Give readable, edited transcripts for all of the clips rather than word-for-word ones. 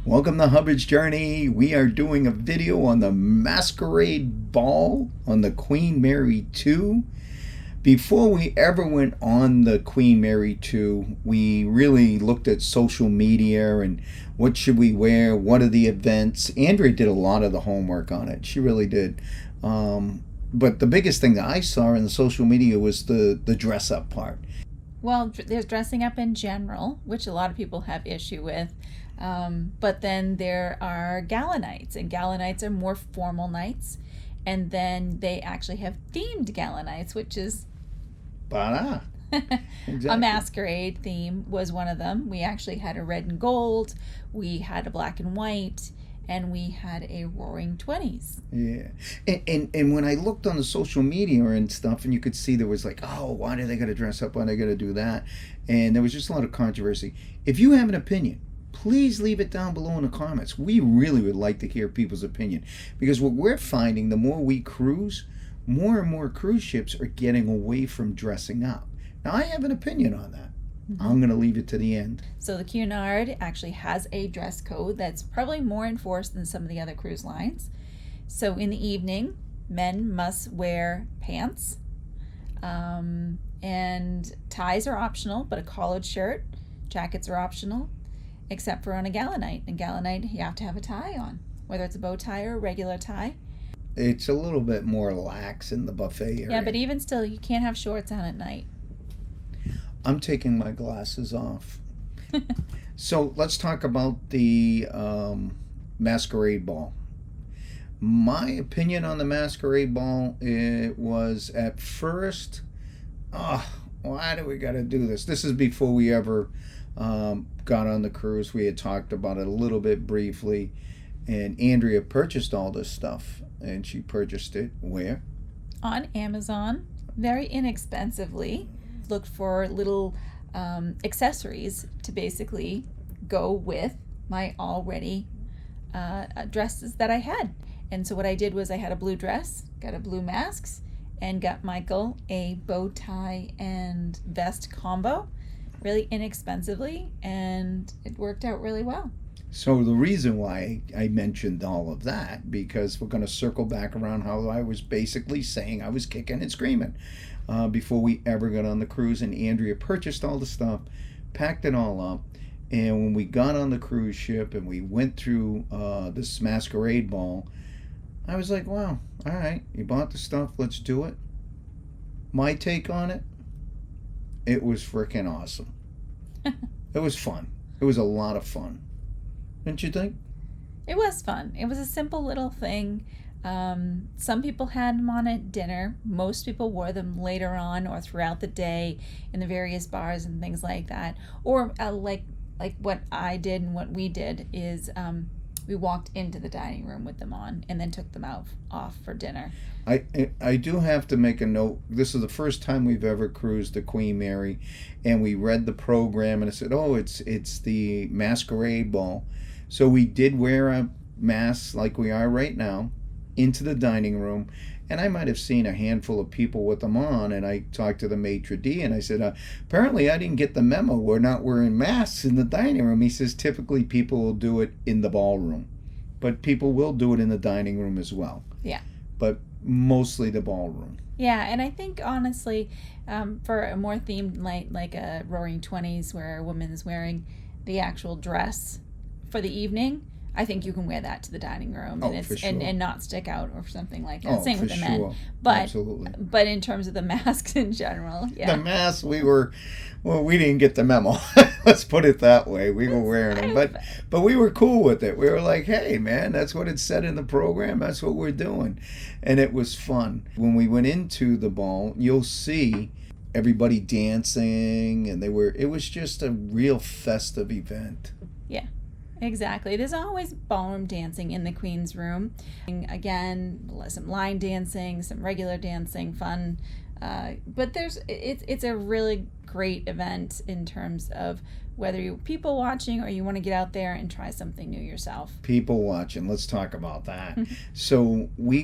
Welcome to Hubbard's Journey. We are doing a video on the Masquerade Ball on the Queen Mary 2. Before we ever went on the Queen Mary 2, we really looked at social media and what should we wear, what are the events. Andrea did a lot of the homework on it. She really did. But the biggest thing that I saw in the social media was the dress up part. Well, there's dressing up in general, which a lot of people have issue with. But then there are gala nights, and gala nights are more formal nights. And then they actually have themed gala nights, which is Exactly. A masquerade theme was one of them. We actually had a red and gold, we had a black and white, and we had a roaring 20s. Yeah. And when I looked on the social media and stuff, and you could see there was like, oh, why are they going to dress up? Why are they going to do that? And there was just a lot of controversy. If you have an opinion, please leave it down below in the comments. We really would like to hear people's opinion, because what we're finding, the more we cruise, more and more cruise ships are getting away from dressing up. Now, I have an opinion on that. I'm going to leave it to the end. So the Cunard actually has a dress code that's probably more enforced than some of the other cruise lines. So in the evening, men must wear pants, and ties are optional, but a collared shirt, jackets are optional, except for on a gala night. A gala night, you have to have a tie on, whether it's a bow tie or a regular tie. It's a little bit more lax in the buffet area. Yeah, but even still, you can't have shorts on at night. I'm taking my glasses off. So let's talk about the Masquerade Ball. My opinion on the Masquerade Ball, it was at first, why do we got to do this? This is before we ever got on the cruise. We had talked about it a little bit briefly, and Andrea purchased all this stuff, and she purchased it where? On Amazon, very inexpensively. Looked for little accessories to basically go with my already dresses that I had. And so what I did was I had a blue dress, got a blue masks, and got Michael a bow tie and vest combo, really inexpensively, and it worked out really well. So the reason why I mentioned all of that, because we're going to circle back around how I was basically saying I was kicking and screaming before we ever got on the cruise, and Andrea purchased all the stuff, packed it all up, and when we got on the cruise ship and we went through this Masquerade Ball, I was like, wow, all right, you bought the stuff, let's do it. My take on it, it was freaking awesome. It was fun. It was a lot of fun. Didn't you think? It was fun. It was a simple little thing. Some people had them on at dinner. Most people wore them later on or throughout the day in the various bars and things like that. Or like what I did and what we did is we walked into the dining room with them on and then took them off for dinner. I do have to make a note. This is the first time we've ever cruised the Queen Mary, and we read the program and it said, oh, it's the Masquerade Ball. So we did wear a mask like we are right now into the dining room, and I might have seen a handful of people with them on, and I talked to the maitre d' and I said, apparently I didn't get the memo. We're not wearing masks in the dining room. He says typically people will do it in the ballroom, but people will do it in the dining room as well. Yeah. But mostly the ballroom. Yeah, and I think honestly, for a more themed night like a Roaring 20s where a woman is wearing the actual dress for the evening, I think you can wear that to the dining room and not stick out or something like that. Same with the men. But absolutely. But in terms of the masks in general, yeah. The masks, we didn't get the memo. Let's put it that way. We were wearing them, but we were cool with it. We were like, hey man, that's what it said in the program. That's what we're doing, and it was fun. When we went into the ball, you'll see everybody dancing, and it was just a real festive event. Yeah. Exactly. There's always ballroom dancing in the Queen's Room. Again, some line dancing, some regular dancing, fun. But it's a really great event in terms of whether you're people watching or you want to get out there and try something new yourself. People watching. Let's talk about that. So we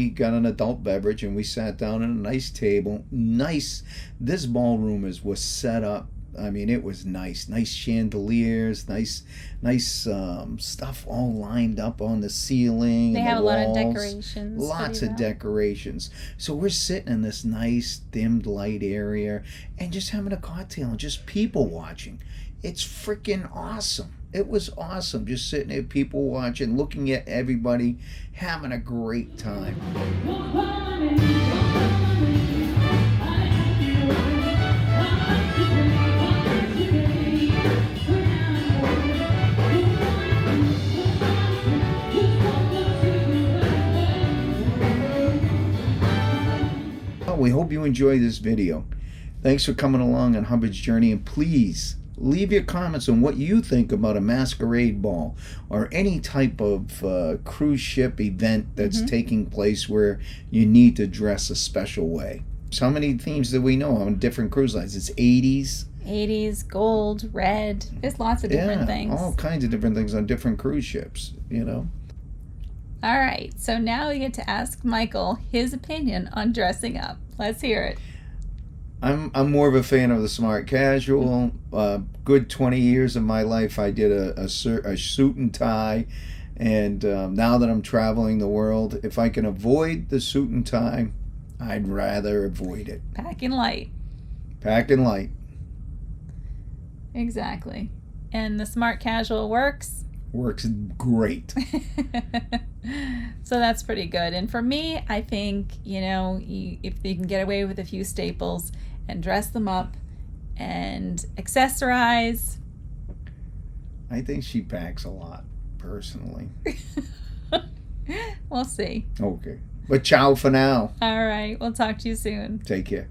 got an adult beverage and we sat down at a nice table. Nice. This ballroom was set up. I mean, it was nice chandeliers, nice stuff all lined up on the ceiling. They and have the a lot of walls. decorations. Lots of decorations. So we're sitting in this nice dimmed light area and just having a cocktail and just people watching. It's freaking awesome. It was awesome just sitting there, people watching, looking at everybody, having a great time. We hope you enjoy this video. Thanks for coming along on Hubbard's Journey, and please leave your comments on what you think about a masquerade ball or any type of cruise ship event that's taking place where you need to dress a special way. So how many themes do we know on different cruise lines? It's 80s, gold, red. There's lots of different things. All kinds of different things on different cruise ships, you know. All right, so now we get to ask Michael his opinion on dressing up. Let's hear it. I'm more of a fan of the smart casual. Good 20 years of my life I did a suit and tie, and now that I'm traveling the world, if I can avoid the suit and tie, I'd rather avoid it. Packing light. Packing light. Exactly. And the smart casual works? Works great. So that's pretty good. And for me, I think, if you can get away with a few staples and dress them up and accessorize. I think she packs a lot, personally. We'll see. Okay. But ciao for now. All right. We'll talk to you soon. Take care.